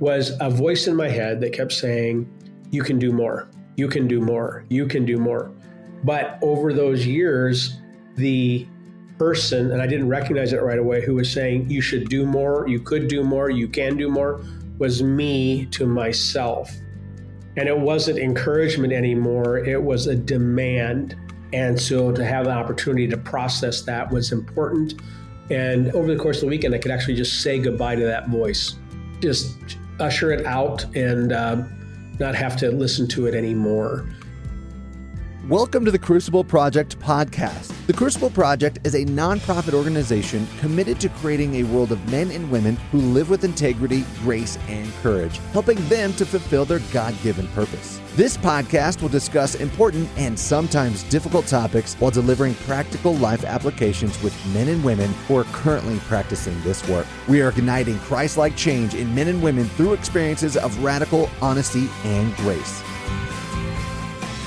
was a voice in my head that kept saying, you can do more, you can do more, you can do more. But over those years, the person, and I didn't recognize it right away, who was saying, you should do more, you could do more, you can do more, was me to myself. And it wasn't encouragement anymore, it was a demand. And so to have the opportunity to process that was important. And over the course of the weekend, I could actually just say goodbye to that voice, just usher it out and not have to listen to it anymore. Welcome to the Crucible Project podcast. The Crucible Project is a nonprofit organization committed to creating a world of men and women who live with integrity, grace, and courage, helping them to fulfill their God-given purpose. This podcast will discuss important and sometimes difficult topics while delivering practical life applications with men and women who are currently practicing this work. We are igniting Christ-like change in men and women through experiences of radical honesty and grace.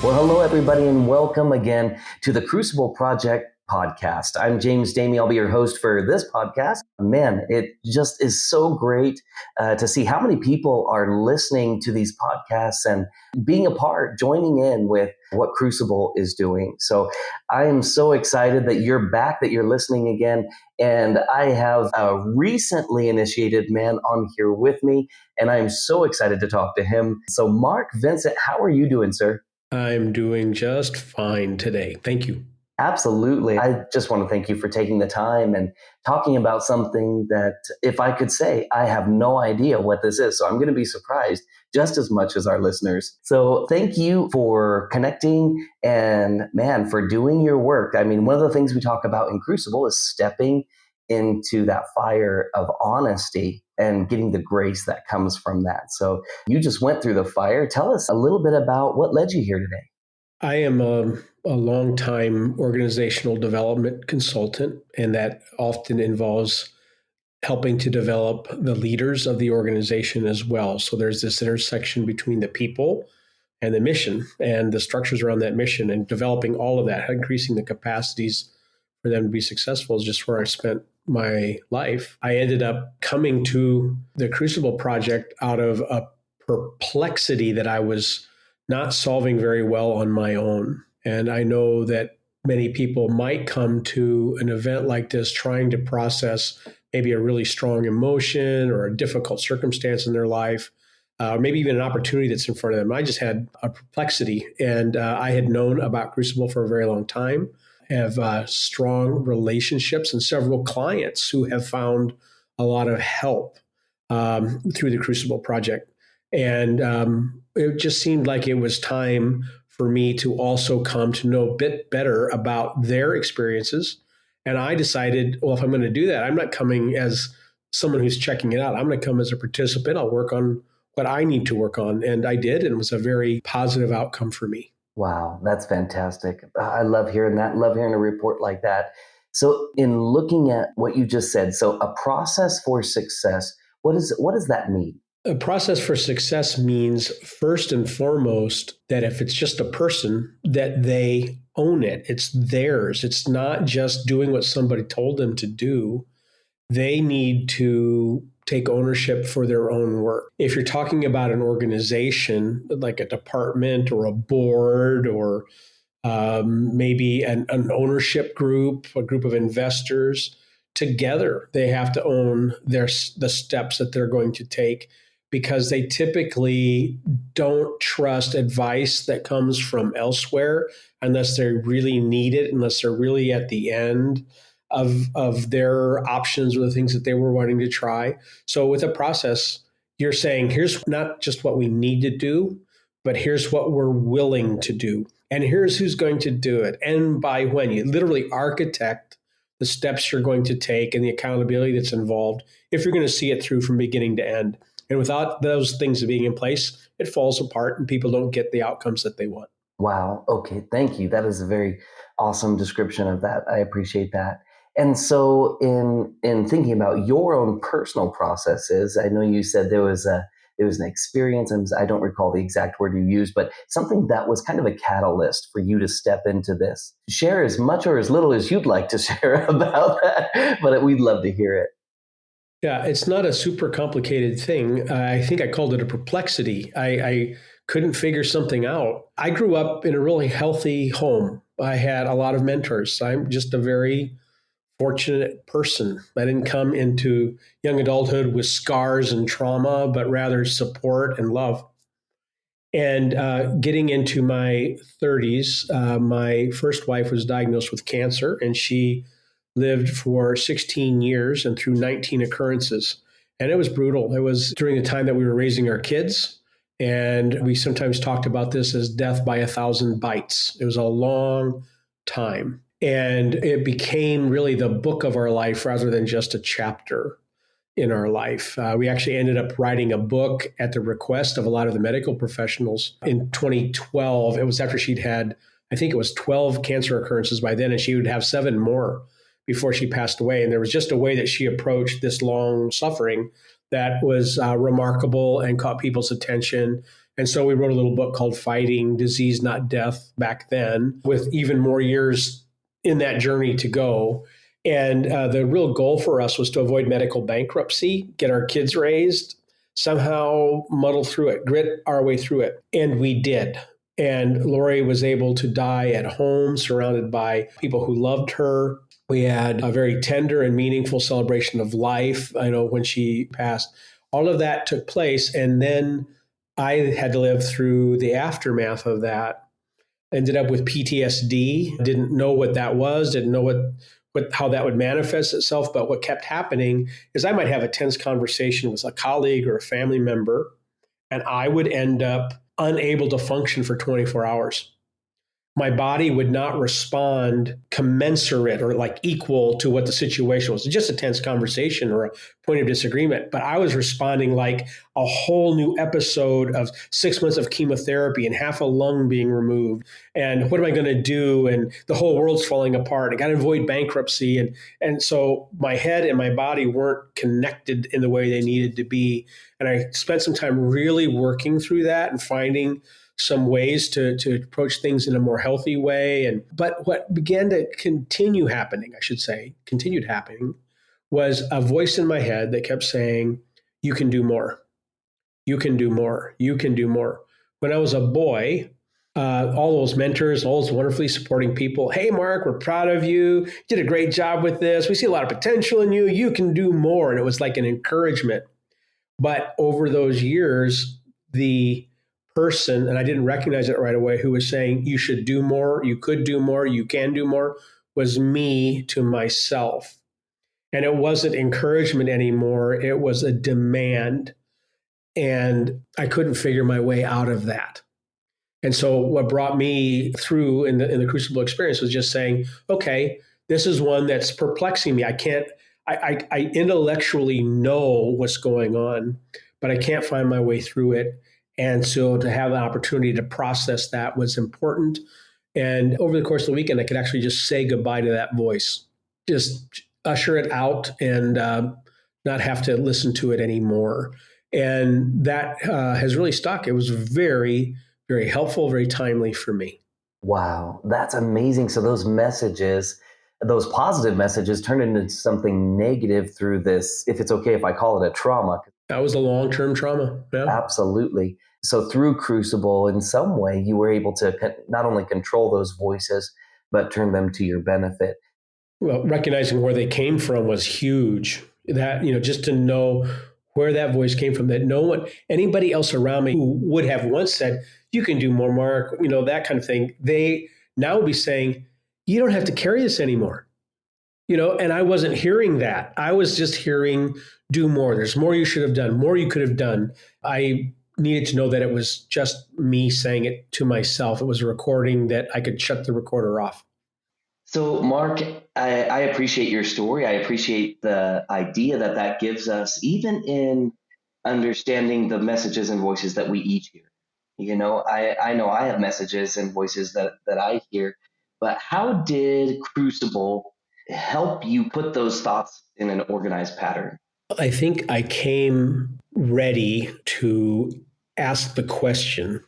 Well, hello, everybody, and welcome again to the Crucible Project podcast. I'm James Damey. I'll be your host for this podcast. Man, it just is so great to see how many people are listening to these podcasts and being a part, joining in with what Crucible is doing. So I am so excited that you're back, that you're listening again. And I have a recently initiated man on here with me, and I'm so excited to talk to him. So Mark, Vincent, how are you doing, sir? I'm doing just fine today. Thank you. Absolutely. I just want to thank you for taking the time and talking about something that, if I could say, I have no idea what this is. So I'm going to be surprised just as much as our listeners. So thank you for connecting and, man, for doing your work. I mean, one of the things we talk about in Crucible is stepping into that fire of honesty and getting the grace that comes from that. So you just went through the fire. Tell us a little bit about what led you here today. I am a longtime organizational development consultant, and that often involves helping to develop the leaders of the organization as well. So there's this intersection between the people and the mission and the structures around that mission, and developing all of that, increasing the capacities for them to be successful is just where I spent my life. I ended up coming to the Crucible Project out of a perplexity that I was not solving very well on my own. And I know that many people might come to an event like this trying to process maybe a really strong emotion or a difficult circumstance in their life, or maybe even an opportunity that's in front of them. I just had a perplexity, and I had known about Crucible for a very long time. Have strong relationships and several clients who have found a lot of help through the Crucible Project. And it just seemed like it was time for me to also come to know a bit better about their experiences. And I decided, well, if I'm going to do that, I'm not coming as someone who's checking it out. I'm going to come as a participant. I'll work on what I need to work on. And I did, and it was a very positive outcome for me. Wow, that's fantastic. I love hearing that. Love hearing a report like that. So in looking at what you just said, so a process for success, what does that mean? A process for success means, first and foremost, that if it's just a person, that they own it. It's theirs. It's not just doing what somebody told them to do. They need to take ownership for their own work. If you're talking about an organization, like a department or a board or maybe an ownership group, a group of investors, together they have to own the steps that they're going to take, because they typically don't trust advice that comes from elsewhere unless they really need it, unless they're really at the end of their options or the things that they were wanting to try. So with a process, you're saying, here's not just what we need to do, but here's what we're willing to do. And here's who's going to do it. And by when. You literally architect the steps you're going to take and the accountability that's involved if you're going to see it through from beginning to end. And without those things being in place, it falls apart and people don't get the outcomes that they want. Wow. Okay. Thank you. That is a very awesome description of that. I appreciate that. And so in thinking about your own personal processes, I know you said there was an experience, and I don't recall the exact word you used, but something that was kind of a catalyst for you to step into this. Share as much or as little as you'd like to share about that, but we'd love to hear it. Yeah, it's not a super complicated thing. I think I called it a perplexity. I couldn't figure something out. I grew up in a really healthy home. I had a lot of mentors. I'm just a very fortunate person. I didn't come into young adulthood with scars and trauma, but rather support and love. And getting into my 30s, my first wife was diagnosed with cancer, and she lived for 16 years and through 19 occurrences. And it was brutal. It was during the time that we were raising our kids. And we sometimes talked about this as death by 1,000 bites. It was a long time. And it became really the book of our life rather than just a chapter in our life. We actually ended up writing a book at the request of a lot of the medical professionals in 2012. It was after she'd had, I think it was 12 cancer occurrences by then, and she would have 7 more before she passed away. And there was just a way that she approached this long suffering that was remarkable and caught people's attention. And so we wrote a little book called Fighting Disease, Not Death back then, with even more years in that journey to go. And the real goal for us was to avoid medical bankruptcy, get our kids raised, somehow muddle through it, grit our way through it. And we did. And Lori was able to die at home, surrounded by people who loved her. We had a very tender and meaningful celebration of life. I know when she passed, all of that took place. And then I had to live through the aftermath of that. Ended up with PTSD, didn't know what that was, didn't know how that would manifest itself. But what kept happening is I might have a tense conversation with a colleague or a family member, and I would end up unable to function for 24 hours. My body would not respond commensurate or like equal to what the situation was. Just a tense conversation or a point of disagreement. But I was responding like a whole new episode of 6 months of chemotherapy and half a lung being removed. And what am I going to do? And the whole world's falling apart. I got to avoid bankruptcy. And so my head and my body weren't connected in the way they needed to be. And I spent some time really working through that and finding some ways to approach things in a more healthy way. But what began to continued happening, was a voice in my head that kept saying, you can do more. You can do more. You can do more. When I was a boy, all those mentors, all those wonderfully supporting people, hey, Mark, we're proud of you. You did a great job with this. We see a lot of potential in you. You can do more. And it was like an encouragement. But over those years, the person, and I didn't recognize it right away, who was saying, you should do more, you could do more, you can do more, was me to myself. And it wasn't encouragement anymore. It was a demand. And I couldn't figure my way out of that. And so what brought me through in the Crucible experience was just saying, okay, this is one that's perplexing me. I intellectually know what's going on, but I can't find my way through it. And so to have the opportunity to process that was important. And over the course of the weekend, I could actually just say goodbye to that voice, just usher it out and not have to listen to it anymore. And that has really stuck. It was very, very helpful, very timely for me. Wow, that's amazing. So those messages, those positive messages turned into something negative through this, if it's okay if I call it a trauma. That was a long-term trauma. Yeah. Absolutely. So through Crucible, in some way, you were able to not only control those voices, but turn them to your benefit. Well, recognizing where they came from was huge. That, just to know where that voice came from, that no one, anybody else around me who would have once said, you can do more, Mark, that kind of thing, they now would be saying, you don't have to carry this anymore. And I wasn't hearing that. I was just hearing, do more. There's more you should have done, more you could have done. I needed to know that it was just me saying it to myself. It was a recording that I could shut the recorder off. So, Mark, I appreciate your story. I appreciate the idea that gives us, even in understanding the messages and voices that we each hear. I know I have messages and voices that I hear, but how did Crucible help you put those thoughts in an organized pattern? I think I came ready to ask the question,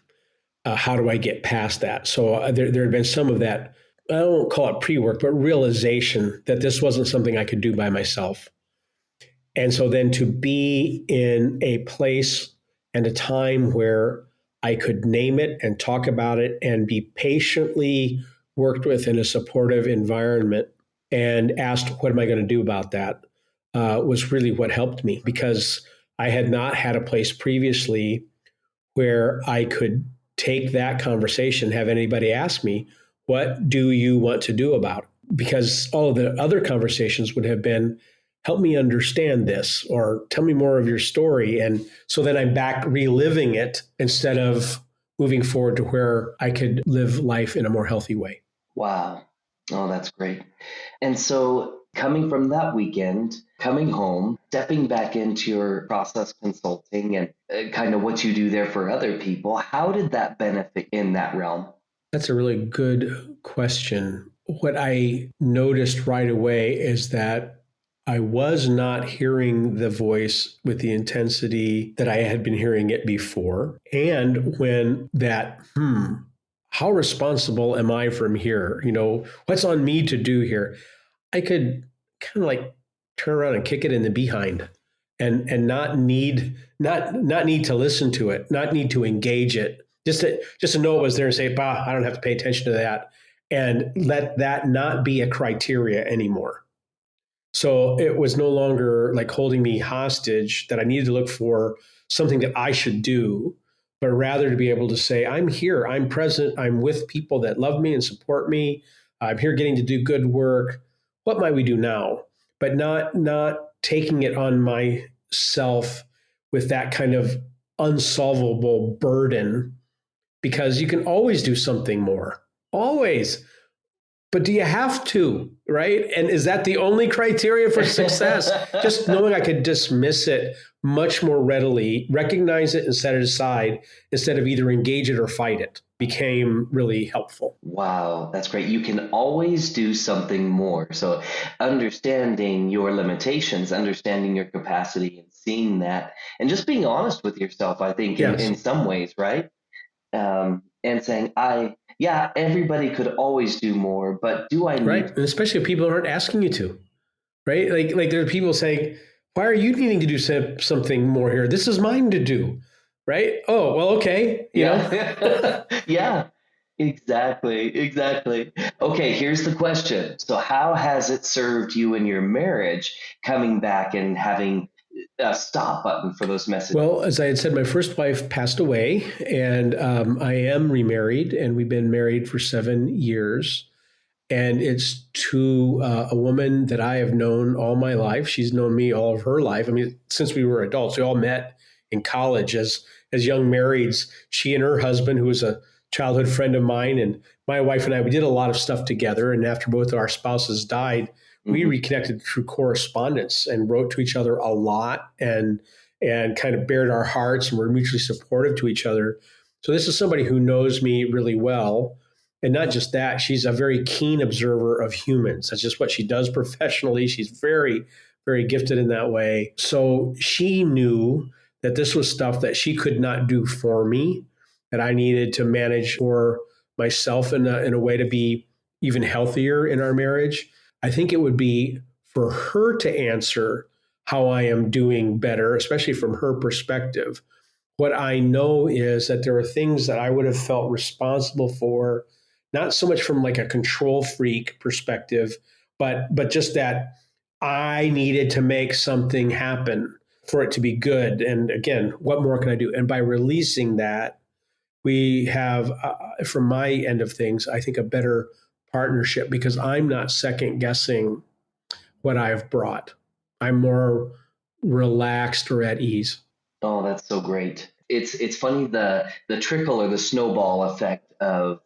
how do I get past that? So there had been some of that, I won't call it pre-work, but realization that this wasn't something I could do by myself. And so then to be in a place and a time where I could name it and talk about it and be patiently worked with in a supportive environment and asked, what am I going to do about that? Was really what helped me, because I had not had a place previously where I could take that conversation, have anybody ask me, what do you want to do about it? Because all of the other conversations would have been, help me understand this, or tell me more of your story. And so then I'm back reliving it instead of moving forward to where I could live life in a more healthy way. Wow. Oh, that's great. And so coming from that weekend, coming home, stepping back into your process consulting and kind of what you do there for other people, how did that benefit in that realm? That's a really good question. What I noticed right away is that I was not hearing the voice with the intensity that I had been hearing it before. And when that, how responsible am I from here? What's on me to do here? I could kind of like turn around and kick it in the behind and not need to listen to it, not need to engage it, just to know it was there and say, bah, I don't have to pay attention to that, and let that not be a criteria anymore. So it was no longer like holding me hostage that I needed to look for something that I should do, but rather to be able to say, I'm here, I'm present, I'm with people that love me and support me. I'm here getting to do good work. What might we do now? But not taking it on myself with that kind of unsolvable burden, because you can always do something more. Always. But do you have to, right? And is that the only criteria for success? Just knowing I could dismiss it much more readily, recognize it and set it aside instead of either engage it or fight it became really helpful. Wow, that's great. You can always do something more. So understanding your limitations, understanding your capacity and seeing that, and just being honest with yourself, I think Yes. in some ways, right? And saying, yeah, everybody could always do more, but do I Right. need? And especially if people aren't asking you to, right? Like there are people saying, why are you needing to do something more here? This is mine to do. Right. Oh, well, okay. Yeah, yeah, exactly. Okay, here's the question. So, how has it served you in your marriage coming back and having a stop button for those messages? Well, as I had said, my first wife passed away, and I am remarried, and we've been married for 7 years. And it's to a woman that I have known all my life. She's known me all of her life. I mean, since we were adults, we all met in college as young marrieds. She and her husband, who was a childhood friend of mine, and my wife and I, we did a lot of stuff together. And after both of our spouses died, we reconnected through correspondence and wrote to each other a lot and kind of bared our hearts and were mutually supportive to each other. So this is somebody who knows me really well. And not just that, she's a very keen observer of humans. That's just what she does professionally. She's very, very gifted in that way. So she knew that this was stuff that she could not do for me, that I needed to manage for myself in a way to be even healthier in our marriage. I think it would be for her to answer how I am doing better, especially from her perspective. What I know is that there are things that I would have felt responsible for, not so much from like a control freak perspective, but just that I needed to make something happen for it to be good. And again, what more can I do? And by releasing that, we have, from my end of things, I think a better partnership, because I'm not second guessing what I've brought. I'm more relaxed or at ease. Oh, that's so great. It's funny the trickle or the snowball effect of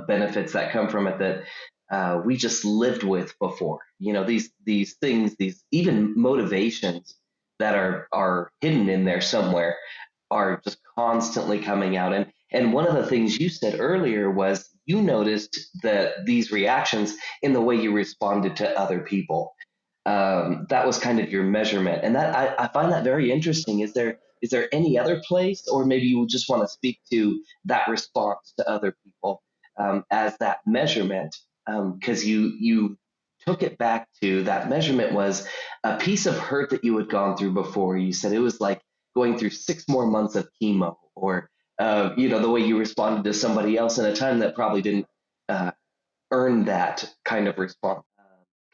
benefits that come from it that we just lived with before. You know, these things, these even motivations that are hidden in there somewhere are just constantly coming out. And one of the things you said earlier was you noticed that these reactions in the way you responded to other people. That was kind of your measurement, and that I find that very interesting. Is there any other place, or maybe you would just want to speak to that response to other people as that measurement? Because you took it back to that measurement was a piece of hurt that you had gone through before. You said it was like going through 6 more months of chemo, or the way you responded to somebody else in a time that probably didn't uh, earn that kind of response.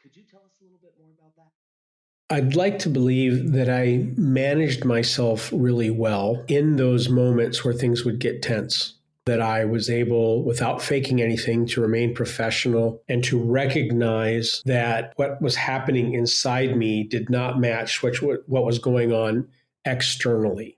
Could you tell us a little bit more about that? I'd like to believe that I managed myself really well in those moments where things would get tense, that I was able, without faking anything, to remain professional and to recognize that what was happening inside me did not match what was going on externally.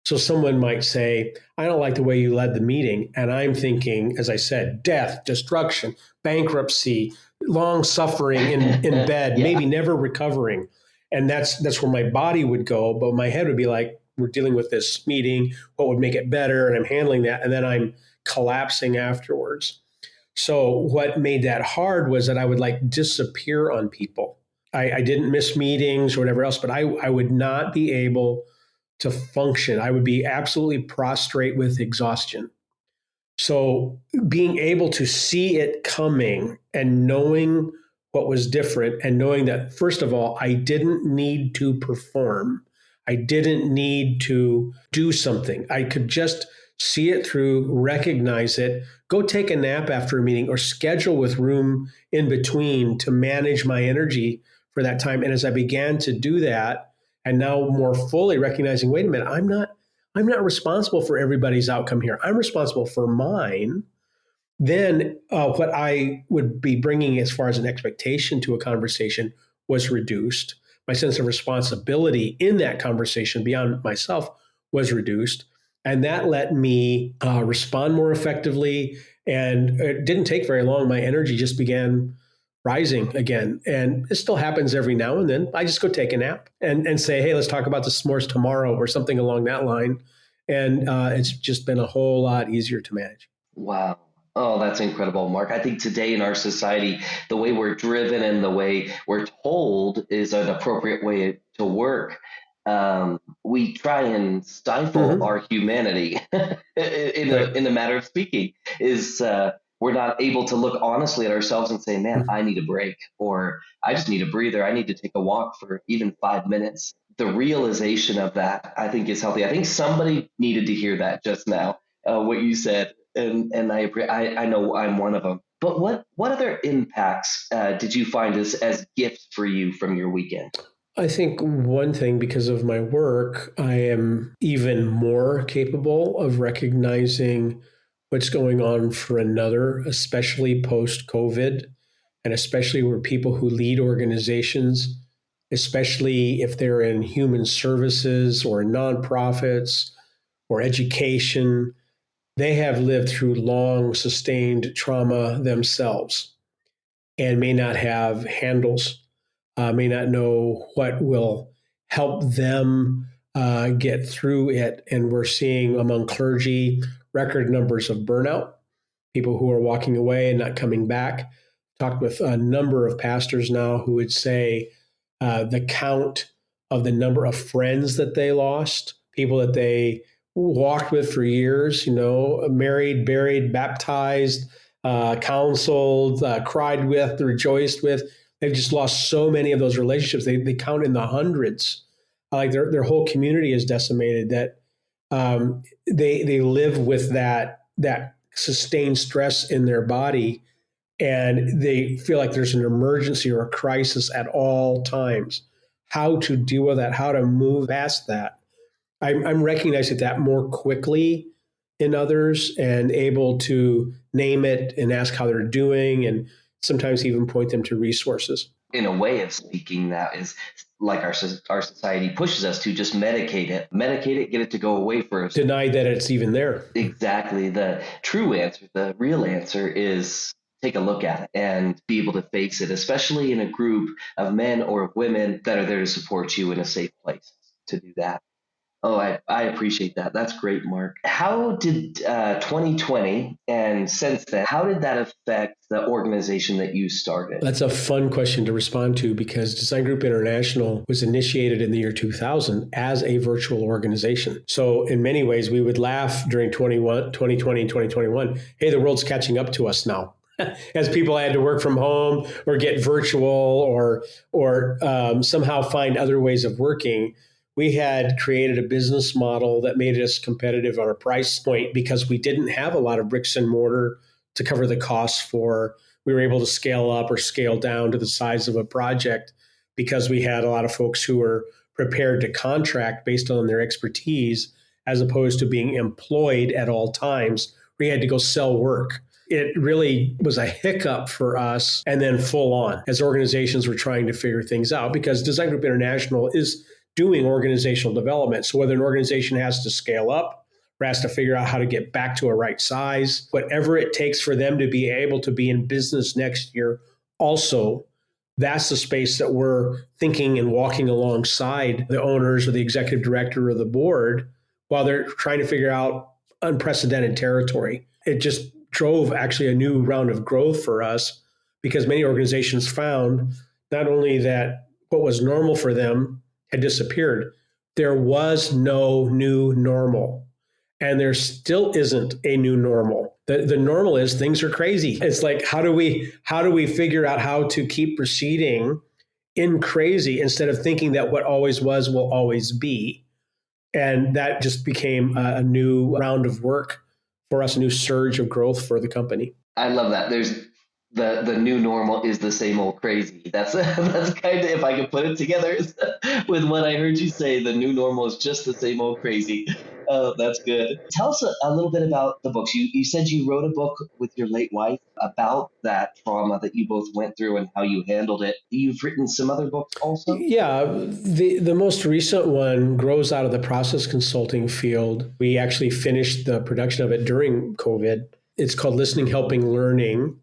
So someone might say, I don't like the way you led the meeting. And I'm thinking, as I said, death, destruction, bankruptcy, long suffering in bed, Yeah. maybe never recovering. And that's where my body would go. But my head would be like, we're dealing with this meeting, what would make it better? And I'm handling that. And then I'm collapsing afterwards. So what made that hard was that I would like disappear on people. I didn't miss meetings or whatever else, but I would not be able to function. I would be absolutely prostrate with exhaustion. So being able to see it coming and knowing what was different and knowing that, first of all, I didn't need to perform. I didn't need to do something. I could just see it through, recognize it, go take a nap after a meeting or schedule with room in between to manage my energy for that time. And as I began to do that, and now more fully recognizing, wait a minute, I'm not responsible for everybody's outcome here. I'm responsible for mine. Then what I would be bringing as far as an expectation to a conversation was reduced. My sense of responsibility in that conversation beyond myself was reduced. And that let me respond more effectively. And it didn't take very long. My energy just began rising again. And it still happens every now and then. I just go take a nap and say, hey, let's talk about the s'mores tomorrow or something along that line. And it's just been a whole lot easier to manage. Wow. Oh, that's incredible, Mark. I think today in our society, the way we're driven and the way we're told is an appropriate way to work. We try and stifle our humanity in the matter of speaking. We're not able to look honestly at ourselves and say, man, I need a break, or I just need a breather. I need to take a walk for even 5 minutes. The realization of that, I think, is healthy. I think somebody needed to hear that just now, what you said. And I know I'm one of them. But what other impacts did you find as gifts for you from your weekend? I think one thing, because of my work, I am even more capable of recognizing what's going on for another, especially post-COVID, and especially where people who lead organizations, especially if they're in human services or nonprofits or education, they have lived through long, sustained trauma themselves and may not have handles, may not know what will help them get through it. And we're seeing among clergy record numbers of burnout, people who are walking away and not coming back. Talked with a number of pastors now who would say the count of the number of friends that they lost, people that they walked with for years, married, buried, baptized, counseled, cried with, rejoiced with. They've just lost so many of those relationships. They count in the hundreds. Like their whole community is decimated. That they live with that sustained stress in their body, and they feel like there's an emergency or a crisis at all times. How to deal with that? How to move past that? I'm recognizing that more quickly in others and able to name it and ask how they're doing, and sometimes even point them to resources. In a way of speaking, that is like our society pushes us to just medicate it, get it to go away first. Deny that it's even there. Exactly. The true answer, the real answer is take a look at it and be able to face it, especially in a group of men or women that are there to support you in a safe place to do that. Oh, I appreciate that. That's great, Mark. How did 2020 and since then, how did that affect the organization that you started? That's a fun question to respond to, because Design Group International was initiated in the year 2000 as a virtual organization. So in many ways, we would laugh during 2020 and 2021, hey, the world's catching up to us now. as people had to work from home or get virtual or somehow find other ways of working. We had created a business model that made us competitive on a price point because we didn't have a lot of bricks and mortar to cover the costs for. We were able to scale up or scale down to the size of a project because we had a lot of folks who were prepared to contract based on their expertise as opposed to being employed at all times. We had to go sell work. It really was a hiccup for us and then full on as organizations were trying to figure things out because Design Group International is doing organizational development. So whether an organization has to scale up or has to figure out how to get back to a right size, whatever it takes for them to be able to be in business next year, also, that's the space that we're thinking and walking alongside the owners or the executive director or the board while they're trying to figure out unprecedented territory. It just drove actually a new round of growth for us because many organizations found not only that what was normal for them had disappeared, there was no new normal. And there still isn't a new normal. The normal is things are crazy. It's like, how do we figure out how to keep proceeding in crazy instead of thinking that what always was will always be? And that just became a new round of work for us, a new surge of growth for the company. I love that. There's the new normal is the same old crazy. That's kind of, if I could put it together with what I heard you say, the new normal is just the same old crazy. Oh, that's good. Tell us a little bit about the books. You said you wrote a book with your late wife about that trauma that you both went through and how you handled it. You've written some other books also? Yeah, the most recent one grows out of the process consulting field. We actually finished the production of it during COVID. It's called Listening, Helping, Learning.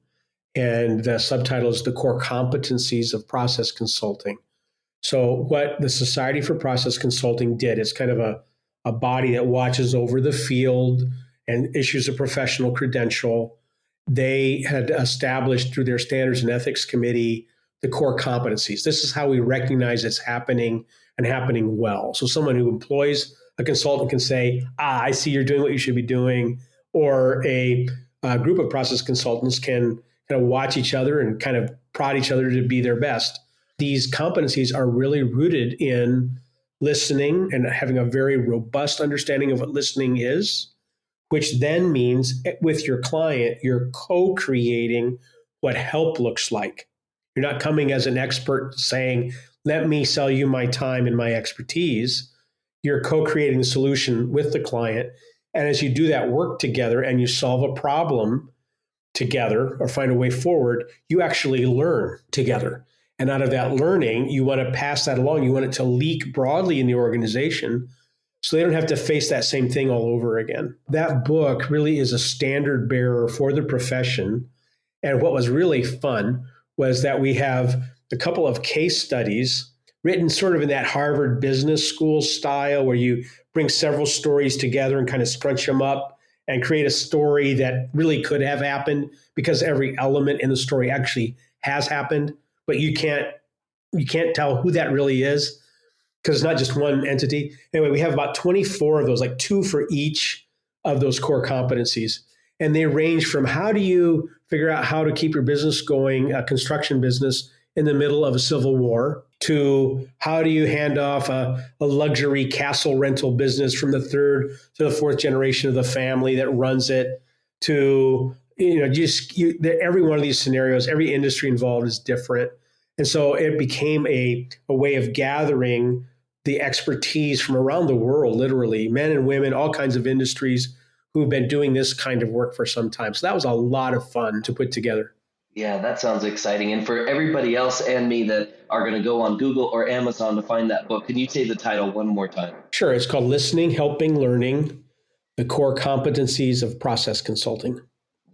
And the subtitle is The Core Competencies of Process Consulting. So what the Society for Process Consulting did, it's kind of a body that watches over the field and issues a professional credential. They had established through their standards and ethics committee the core competencies. This is how we recognize it's happening and happening well. So someone who employs a consultant can say, I see you're doing what you should be doing. Or a group of process consultants can kind of watch each other and kind of prod each other to be their best. These competencies are really rooted in listening and having a very robust understanding of what listening is, which then means with your client, you're co-creating what help looks like. You're not coming as an expert saying, let me sell you my time and my expertise. You're co-creating the solution with the client. And as you do that work together and you solve a problem together or find a way forward, you actually learn together. And out of that learning, you want to pass that along. You want it to leak broadly in the organization so they don't have to face that same thing all over again. That book really is a standard bearer for the profession. And what was really fun was that we have a couple of case studies written sort of in that Harvard Business School style where you bring several stories together and kind of scrunch them up and create a story that really could have happened because every element in the story actually has happened, but you can't tell who that really is because it's not just one entity. Anyway, we have about 24 of those, like 2 for each of those core competencies. And they range from how do you figure out how to keep your business going, a construction business in the middle of a civil war, to how do you hand off a luxury castle rental business from the 3rd to the 4th generation of the family that runs it, to every one of these scenarios, every industry involved is different. And so it became a way of gathering the expertise from around the world, literally, men and women, all kinds of industries who've been doing this kind of work for some time. So that was a lot of fun to put together. Yeah, that sounds exciting. And for everybody else and me that are going to go on Google or Amazon to find that book, can you say the title one more time? Sure. It's called Listening, Helping, Learning, the Core Competencies of Process Consulting.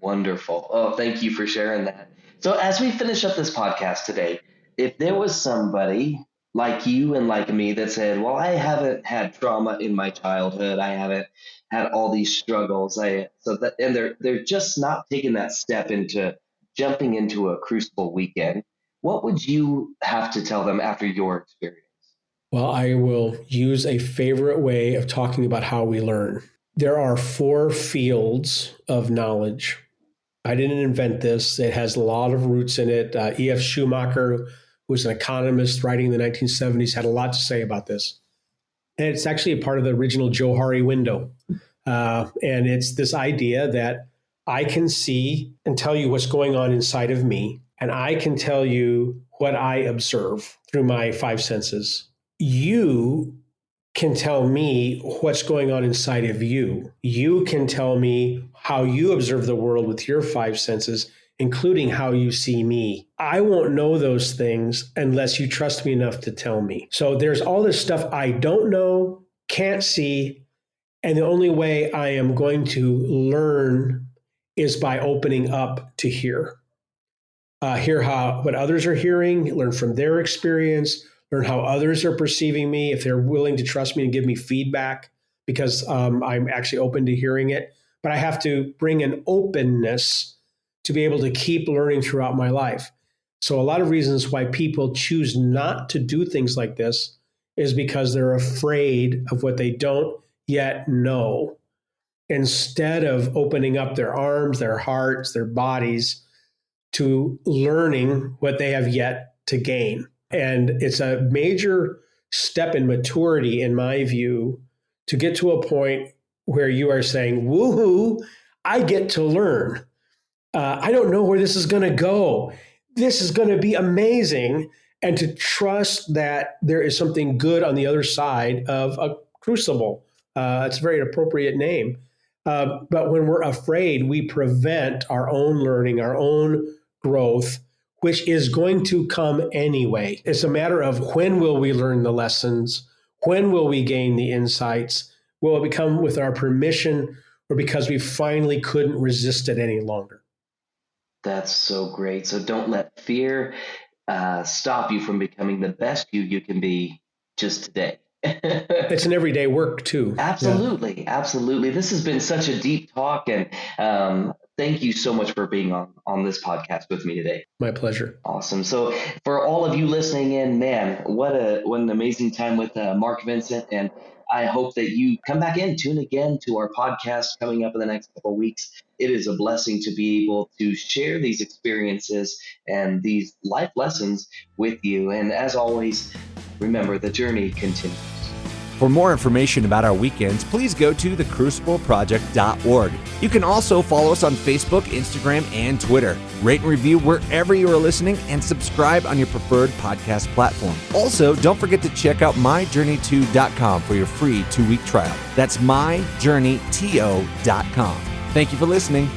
Wonderful. Oh, thank you for sharing that. So as we finish up this podcast today, if there was somebody like you and like me that said, well, I haven't had trauma in my childhood, I haven't had all these struggles, and they're just not taking that step into jumping into a Crucible weekend, what would you have to tell them after your experience? Well, I will use a favorite way of talking about how we learn. There are 4 fields of knowledge. I didn't invent this. It has a lot of roots in it. E.F. Schumacher, who was an economist writing in the 1970s, had a lot to say about this. And it's actually a part of the original Johari window. And it's this idea that I can see and tell you what's going on inside of me, and I can tell you what I observe through my five senses. You can tell me what's going on inside of you. You can tell me how you observe the world with your five senses, including how you see me. I won't know those things unless you trust me enough to tell me. So there's all this stuff I don't know, can't see, and the only way I am going to learn is by opening up to hear. Hear what others are hearing, learn from their experience, learn how others are perceiving me, if they're willing to trust me and give me feedback, because I'm actually open to hearing it. But I have to bring an openness to be able to keep learning throughout my life. So a lot of reasons why people choose not to do things like this is because they're afraid of what they don't yet know, instead of opening up their arms, their hearts, their bodies to learning what they have yet to gain. And it's a major step in maturity, in my view, to get to a point where you are saying, woohoo, I get to learn. I don't know where this is going to go. This is going to be amazing. And to trust that there is something good on the other side of a crucible. It's a very appropriate name. But when we're afraid, we prevent our own learning, our own growth, which is going to come anyway. It's a matter of when will we learn the lessons? When will we gain the insights? Will it become with our permission or because we finally couldn't resist it any longer? That's so great. So don't let fear stop you from becoming the best you can be just today. It's an everyday work too. Absolutely. Yeah. Absolutely. This has been such a deep talk, and thank you so much for being on this podcast with me today. My pleasure. Awesome. So for all of you listening in, man, what an amazing time with Mark Vincent. And I hope that you come back in, tune again to our podcast coming up in the next couple of weeks. It is a blessing to be able to share these experiences and these life lessons with you. And as always, remember, the journey continues. For more information about our weekends, please go to thecrucibleproject.org. You can also follow us on Facebook, Instagram, and Twitter. Rate and review wherever you are listening, and subscribe on your preferred podcast platform. Also, don't forget to check out myjourney2.com for your free 2-week trial. That's myjourneyto.com. Thank you for listening.